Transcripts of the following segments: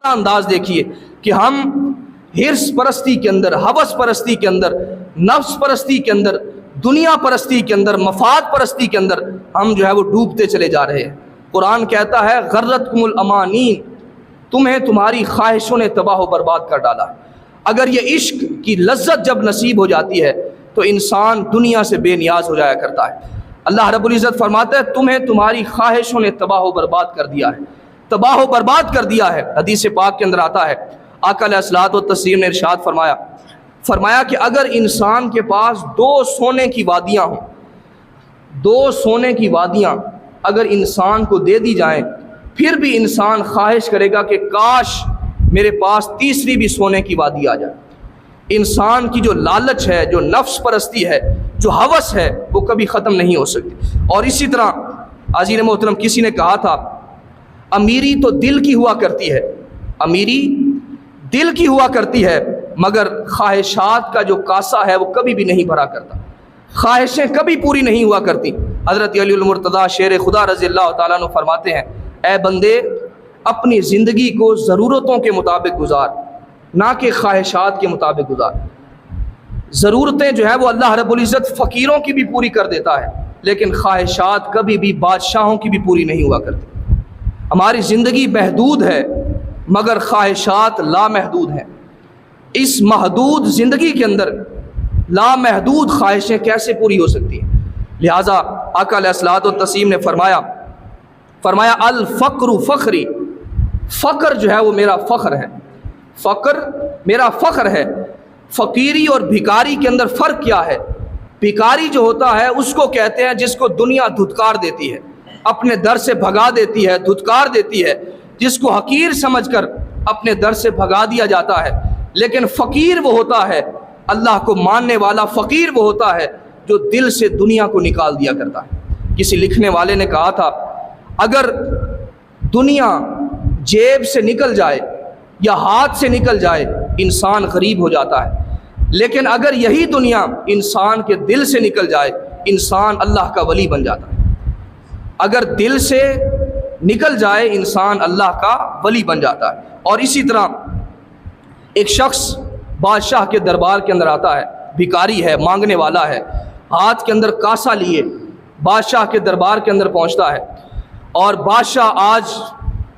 انداز دیکھیے کہ ہم ہرس پرستی کے اندر، ہوس پرستی کے اندر، نفس پرستی کے اندر، دنیا پرستی کے اندر، مفاد پرستی کے اندر ہم جو ہے وہ ڈوبتے چلے جا رہے ہیں۔ قرآن کہتا ہے غرتکم الامانین، تمہیں تمہاری خواہشوں نے تباہ و برباد کر ڈالا ہے۔ اگر یہ عشق کی لذت جب نصیب ہو جاتی ہے تو انسان دنیا سے بے نیاز ہو جایا کرتا ہے۔ اللہ رب العزت فرماتا ہے تمہیں تمہاری خواہشوں نے تباہ و برباد کر دیا ہے، تباہ و برباد کر دیا ہے۔ حدیث پاک کے اندر آتا ہے آقا علیہ الصلوۃ والتسلیم نے ارشاد فرمایا کہ اگر انسان کے پاس 2 سونے کی وادیاں ہوں، 2 سونے کی وادیاں اگر انسان کو دے دی جائیں، پھر بھی انسان خواہش کرے گا کہ کاش میرے پاس تیسری بھی سونے کی وادی آ جائے۔ انسان کی جو لالچ ہے، جو نفس پرستی ہے، جو ہوس ہے، وہ کبھی ختم نہیں ہو سکتی۔ اور اسی طرح عزیز محترم کسی نے کہا تھا امیری تو دل کی ہوا کرتی ہے، امیری دل کی ہوا کرتی ہے، مگر خواہشات کا جو کاسا ہے وہ کبھی بھی نہیں بھرا کرتا، خواہشیں کبھی پوری نہیں ہوا کرتی۔ حضرت علی المرتضیٰ شیر خدا رضی اللہ تعالیٰ عنہ فرماتے ہیں اے بندے اپنی زندگی کو ضرورتوں کے مطابق گزار، نہ کہ خواہشات کے مطابق گزار۔ ضرورتیں جو ہے وہ اللہ رب العزت فقیروں کی بھی پوری کر دیتا ہے، لیکن خواہشات کبھی بھی بادشاہوں کی بھی پوری نہیں ہوا کرتی۔ ہماری زندگی محدود ہے مگر خواہشات لامحدود ہیں۔ اس محدود زندگی کے اندر لامحدود خواہشیں کیسے پوری ہو سکتی ہیں؟ لہٰذا آقا علیہ الصلوۃ والتسلیم نے فرمایا الفقر فخری، فقر جو ہے وہ میرا فخر ہے، فقر میرا فخر ہے۔ فقیری اور بھکاری کے اندر فرق کیا ہے؟ بھکاری جو ہوتا ہے اس کو کہتے ہیں جس کو دنیا دھتکار دیتی ہے، اپنے در سے بھگا دیتی ہے، دھتکار دیتی ہے، جس کو حقیر سمجھ کر اپنے در سے بھگا دیا جاتا ہے۔ لیکن فقیر وہ ہوتا ہے، اللہ کو ماننے والا فقیر وہ ہوتا ہے جو دل سے دنیا کو نکال دیا کرتا ہے۔ کسی لکھنے والے نے کہا تھا اگر دنیا جیب سے نکل جائے یا ہاتھ سے نکل جائے انسان غریب ہو جاتا ہے، لیکن اگر یہی دنیا انسان کے دل سے نکل جائے انسان اللہ کا ولی بن جاتا ہے۔ اگر دل سے نکل جائے انسان اللہ کا ولی بن جاتا ہے۔ اور اسی طرح ایک شخص بادشاہ کے دربار کے اندر آتا ہے، بھکاری ہے، مانگنے والا ہے، ہاتھ کے اندر کاسا لیے بادشاہ کے دربار کے اندر پہنچتا ہے، اور بادشاہ آج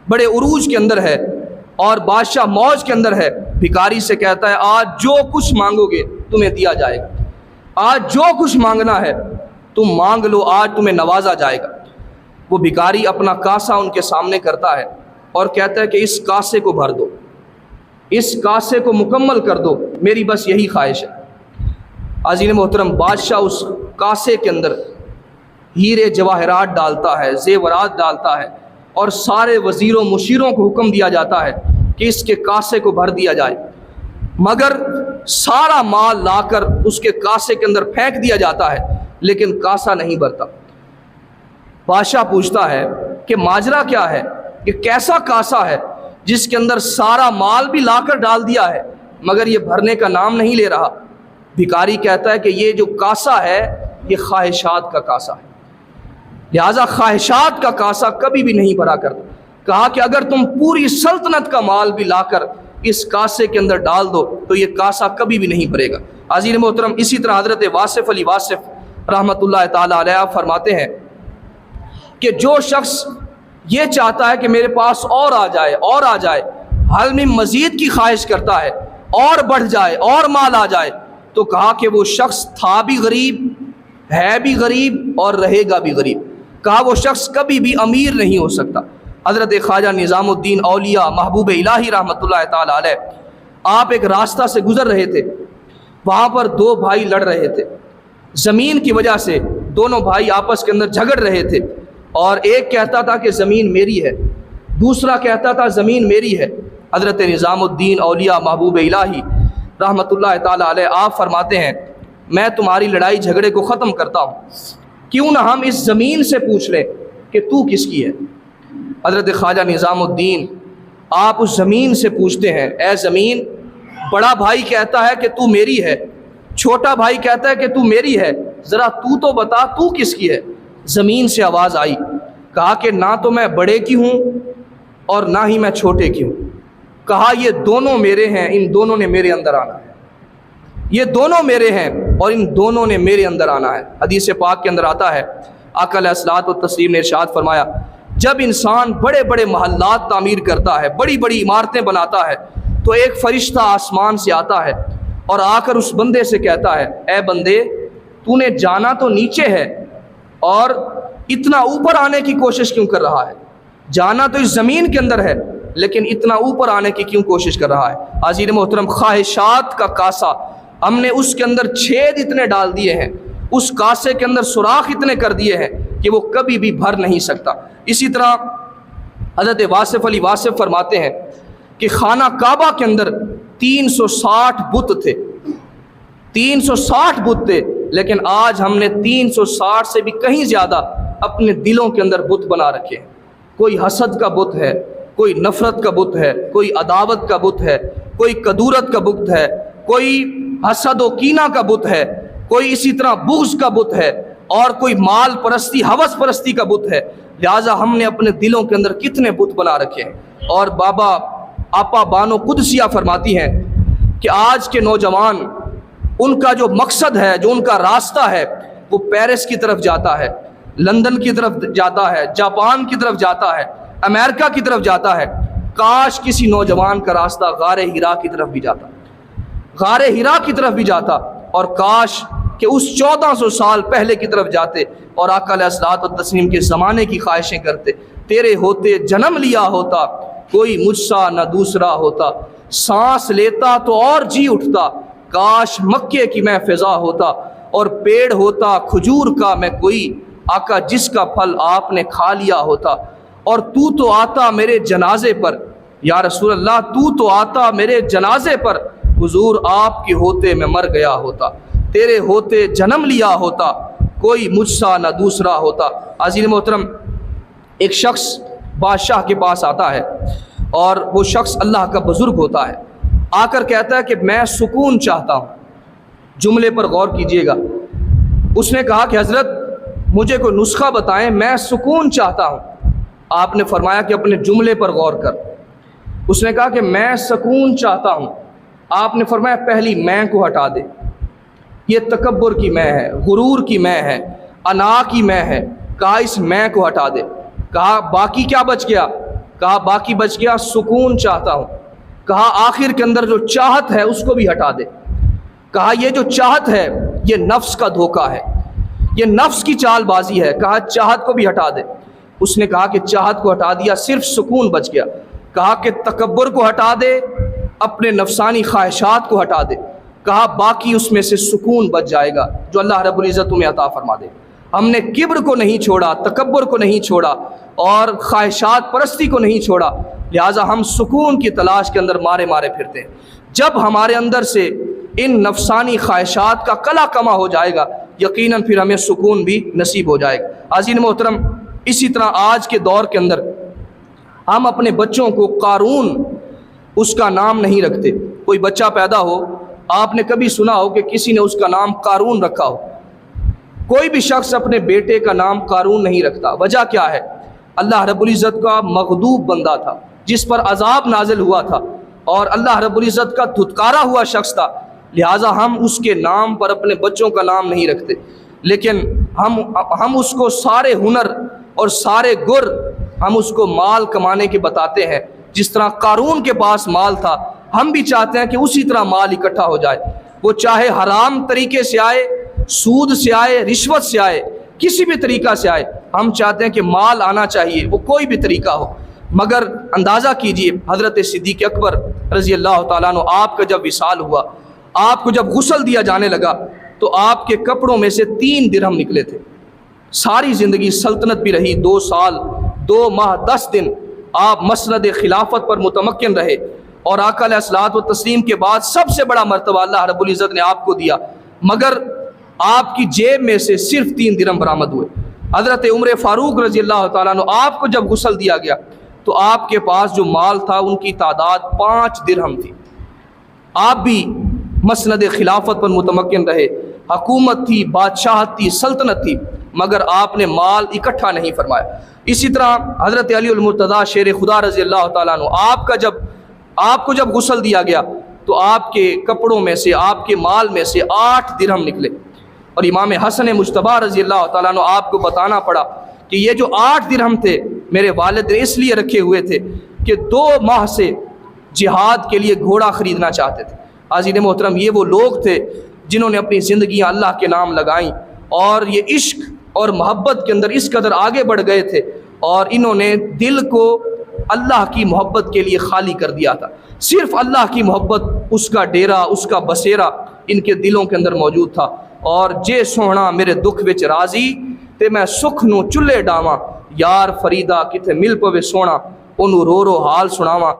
بڑے عروج کے اندر ہے اور بادشاہ موج کے اندر ہے۔ بھکاری سے کہتا ہے آج جو کچھ مانگو گے تمہیں دیا جائے گا، آج جو کچھ مانگنا ہے تم مانگ لو، آج تمہیں نوازا جائے گا۔ وہ بھکاری اپنا کاسا ان کے سامنے کرتا ہے اور کہتا ہے کہ اس کاسے کو بھر دو، اس کاسے کو مکمل کر دو، میری بس یہی خواہش ہے۔ عزیز محترم بادشاہ اس کاسے کے اندر ہیرے جواہرات ڈالتا ہے، زیورات ڈالتا ہے، اور سارے وزیروں مشیروں کو حکم دیا جاتا ہے کہ اس کے کاسے کو بھر دیا جائے، مگر سارا مال لا کر اس کے کاسے کے اندر پھینک دیا جاتا ہے لیکن کاسا نہیں بھرتا۔ بادشاہ پوچھتا ہے کہ ماجرا کیا ہے، کہ کیسا کاسا ہے جس کے اندر سارا مال بھی لا کر ڈال دیا ہے مگر یہ بھرنے کا نام نہیں لے رہا؟ بھکاری کہتا ہے کہ یہ جو کاسا ہے یہ خواہشات کا کاسا ہے، لہذا خواہشات کا کاسا کبھی بھی نہیں بھرا کرتا۔ کہا کہ اگر تم پوری سلطنت کا مال بھی لا کر اس کاسے کے اندر ڈال دو تو یہ کاسا کبھی بھی نہیں بھرے گا۔ عزیز محترم اسی طرح حضرت واصف علی واصف رحمۃ اللہ تعالیٰ علیہ فرماتے ہیں کہ جو شخص یہ چاہتا ہے کہ میرے پاس اور آ جائے اور آ جائے، حال میں مزید کی خواہش کرتا ہے اور بڑھ جائے اور مال آ جائے، تو کہا کہ وہ شخص تھا بھی غریب، ہے بھی غریب اور رہے گا بھی غریب۔ کہا وہ شخص کبھی بھی امیر نہیں ہو سکتا۔ حضرت خواجہ نظام الدین اولیاء محبوب الہی رحمۃ اللہ تعالیٰ علیہ آپ ایک راستہ سے گزر رہے تھے، وہاں پر 2 بھائی لڑ رہے تھے، زمین کی وجہ سے دونوں بھائی آپس کے اندر جھگڑ رہے تھے، اور ایک کہتا تھا کہ زمین میری ہے، دوسرا کہتا تھا زمین میری ہے۔ حضرت نظام الدین اولیاء محبوب الہی رحمۃ اللہ تعالیٰ علیہ آپ فرماتے ہیں میں تمہاری لڑائی جھگڑے کو ختم کرتا ہوں، کیوں نہ ہم اس زمین سے پوچھ لیں کہ تو کس کی ہے؟ حضرت خواجہ نظام الدین آپ اس زمین سے پوچھتے ہیں اے زمین، بڑا بھائی کہتا ہے کہ تو میری ہے، چھوٹا بھائی کہتا ہے کہ تو میری ہے، ذرا تو بتا تو کس کی ہے؟ زمین سے آواز آئی، کہا کہ نہ تو میں بڑے کی ہوں اور نہ ہی میں چھوٹے کی ہوں، کہا یہ دونوں میرے ہیں، ان دونوں نے میرے اندر آنا ہے، یہ دونوں میرے ہیں اور ان دونوں نے میرے اندر آنا ہے۔ حدیث پاک کے اندر آتا ہے، آقا علیہ الصلوۃ والتسلیم نے ارشاد فرمایا، جب انسان بڑے بڑے محلات تعمیر کرتا ہے، بڑی بڑی عمارتیں بناتا ہے، تو ایک فرشتہ آسمان سے آتا ہے اور آ کر اس بندے سے کہتا ہے، اے بندے، تو نے جانا تو نیچے ہے اور اتنا اوپر آنے کی کوشش کیوں کر رہا ہے؟ جانا تو اس زمین کے اندر ہے لیکن اتنا اوپر آنے کی کیوں کوشش کر رہا ہے؟ حاضرین محترم، خواہشات کا کاسا ہم نے اس کے اندر چھید اتنے ڈال دیے ہیں، اس کاسے کے اندر سوراخ اتنے کر دیے ہیں کہ وہ کبھی بھی بھر نہیں سکتا۔ اسی طرح حضرت واصف علی واصف فرماتے ہیں کہ خانہ کعبہ کے اندر 360 بت تھے، 360 بت تھے، لیکن آج ہم نے 360 سے بھی کہیں زیادہ اپنے دلوں کے اندر بت بنا رکھے ہیں۔ کوئی حسد کا بت ہے، کوئی نفرت کا بت ہے، کوئی عداوت کا بت ہے، کوئی کدورت کا بت ہے، کوئی حسد و کینہ کا بت ہے، کوئی اسی طرح بغض کا بت ہے، اور کوئی مال پرستی، ہوس پرستی کا بت ہے۔ لہٰذا ہم نے اپنے دلوں کے اندر کتنے بت بنا رکھے ہیں۔ اور بابا آپا بانو قدسیہ فرماتی ہیں کہ آج کے نوجوان، ان کا جو مقصد ہے، جو ان کا راستہ ہے، وہ پیرس کی طرف جاتا ہے، لندن کی طرف جاتا ہے، جاپان کی طرف جاتا ہے، امریکہ کی طرف جاتا ہے۔ کاش کسی نوجوان کا راستہ غار حرا کی طرف بھی جاتا، غار حرا کی طرف بھی جاتا، اور کاش کہ اس 1400 سال پہلے کی طرف جاتے اور آقا علیہ الصلوۃ والتسلیم کے زمانے کی خواہشیں کرتے۔ تیرے ہوتے جنم لیا ہوتا، کوئی مجھ سا نہ دوسرا ہوتا، سانس لیتا تو اور جی اٹھتا، کاش مکے کی میں فضا ہوتا، اور پیڑ ہوتا کھجور کا میں کوئی، آقا جس کا پھل آپ نے کھا لیا ہوتا، اور تو آتا میرے جنازے پر، یا رسول اللہ تو آتا میرے جنازے پر، حضور آپ کے ہوتے میں مر گیا ہوتا، تیرے ہوتے جنم لیا ہوتا، کوئی مجھ سا نہ دوسرا ہوتا۔ عزیز محترم، ایک شخص بادشاہ کے پاس آتا ہے اور وہ شخص اللہ کا بزرگ ہوتا ہے، آ کر کہتا ہے کہ میں سکون چاہتا ہوں۔ جملے پر غور کیجئے گا، اس نے کہا کہ حضرت مجھے کوئی نسخہ بتائیں، میں سکون چاہتا ہوں۔ آپ نے فرمایا کہ اپنے جملے پر غور کر۔ اس نے کہا کہ میں سکون چاہتا ہوں۔ آپ نے فرمایا پہلی میں کو ہٹا دے، یہ تکبر کی میں ہے، غرور کی میں ہے، انا کی میں ہے۔ کہا اس میں کو ہٹا دے۔ کہا باقی کیا بچ گیا؟ کہا باقی بچ گیا سکون چاہتا ہوں۔ کہا آخر کے اندر جو چاہت ہے اس کو بھی ہٹا دے۔ کہا یہ جو چاہت ہے یہ نفس کا دھوکہ ہے، یہ نفس کی چال بازی ہے۔ کہا چاہت کو بھی ہٹا دے۔ اس نے کہا کہ چاہت کو ہٹا دیا، صرف سکون بچ گیا۔ کہا کہ تکبر کو ہٹا دے، اپنے نفسانی خواہشات کو ہٹا دے۔ کہا باقی اس میں سے سکون بچ جائے گا جو اللہ رب العزت تمہیں عطا فرما دے۔ ہم نے کبر کو نہیں چھوڑا، تکبر کو نہیں چھوڑا، اور خواہشات پرستی کو نہیں چھوڑا، لہٰذا ہم سکون کی تلاش کے اندر مارے مارے پھرتے ہیں۔ جب ہمارے اندر سے ان نفسانی خواہشات کا کلا کما ہو جائے گا، یقیناً پھر ہمیں سکون بھی نصیب ہو جائے گا۔ عزیز محترم، اسی طرح آج کے دور کے اندر ہم اپنے بچوں کو قارون اس کا نام نہیں رکھتے۔ کوئی بچہ پیدا ہو، آپ نے کبھی سنا ہو کہ کسی نے اس کا نام قارون رکھا ہو؟ کوئی بھی شخص اپنے بیٹے کا نام قارون نہیں رکھتا۔ وجہ کیا ہے؟ اللہ رب العزت کا مغضوب بندہ تھا، جس پر عذاب نازل ہوا تھا، اور اللہ رب العزت کا دھتکارا ہوا شخص تھا، لہٰذا ہم اس کے نام پر اپنے بچوں کا نام نہیں رکھتے۔ لیکن ہم اس کو سارے ہنر اور سارے گر ہم اس کو مال کمانے کے بتاتے ہیں۔ جس طرح قارون کے پاس مال تھا، ہم بھی چاہتے ہیں کہ اسی طرح مال اکٹھا ہو جائے، وہ چاہے حرام طریقے سے آئے، سود سے آئے، رشوت سے آئے، کسی بھی طریقہ سے آئے، ہم چاہتے ہیں کہ مال آنا چاہیے، وہ کوئی بھی طریقہ ہو۔ مگر اندازہ کیجئے، حضرت صدیق اکبر رضی اللہ تعالیٰ عنہ، آپ کا جب وصال ہوا، آپ کو جب غسل دیا جانے لگا، تو آپ کے کپڑوں میں سے 3 درہم نکلے تھے۔ ساری زندگی سلطنت بھی رہی، 2 سال 2 ماہ 10 دن آپ مسند خلافت پر متمکن رہے، اور آقا علیہ الصلوۃ والتسلیم کے بعد سب سے بڑا مرتبہ اللہ رب العزت نے آپ کو دیا، مگر آپ کی جیب میں سے صرف 3 درہم برآمد ہوئے۔ حضرت عمر فاروق رضی اللہ تعالیٰ عنہ، آپ کو جب غسل دیا گیا تو آپ کے پاس جو مال تھا ان کی تعداد 5 درہم تھی۔ آپ بھی مسند خلافت پر متمکن رہے، حکومت تھی، بادشاہت تھی، سلطنت تھی، مگر آپ نے مال اکٹھا نہیں فرمایا۔ اسی طرح حضرت علی المرتضیٰ شیر خدا رضی اللہ تعالیٰ عنہ، آپ کا جب آپ کو جب غسل دیا گیا تو آپ کے کپڑوں میں سے، آپ کے مال میں سے 8 درہم نکلے، اور امام حسن مجتبیٰ رضی اللہ تعالیٰ عنہ آپ کو بتانا پڑا کہ یہ جو 8 درہم تھے میرے والد نے اس لیے رکھے ہوئے تھے کہ 2 ماہ سے جہاد کے لیے گھوڑا خریدنا چاہتے تھے۔ حاضرین محترم، یہ وہ لوگ تھے جنہوں نے اپنی زندگیاں اللہ کے نام لگائیں، اور یہ عشق اور محبت کے اندر اس قدر آگے بڑھ گئے تھے، اور انہوں نے دل کو اللہ کی محبت کے لیے خالی کر دیا تھا۔ صرف اللہ کی محبت، اس کا ڈیرا، اس کا بسیرا ان کے دلوں کے اندر موجود تھا۔ اور جے سوہنا میرے دکھ وچ راضی تے میں سکھ نو چلے ڈاواں، یار فریدا کتے مل پوے سونا، انہوں رو رو حال سناواں۔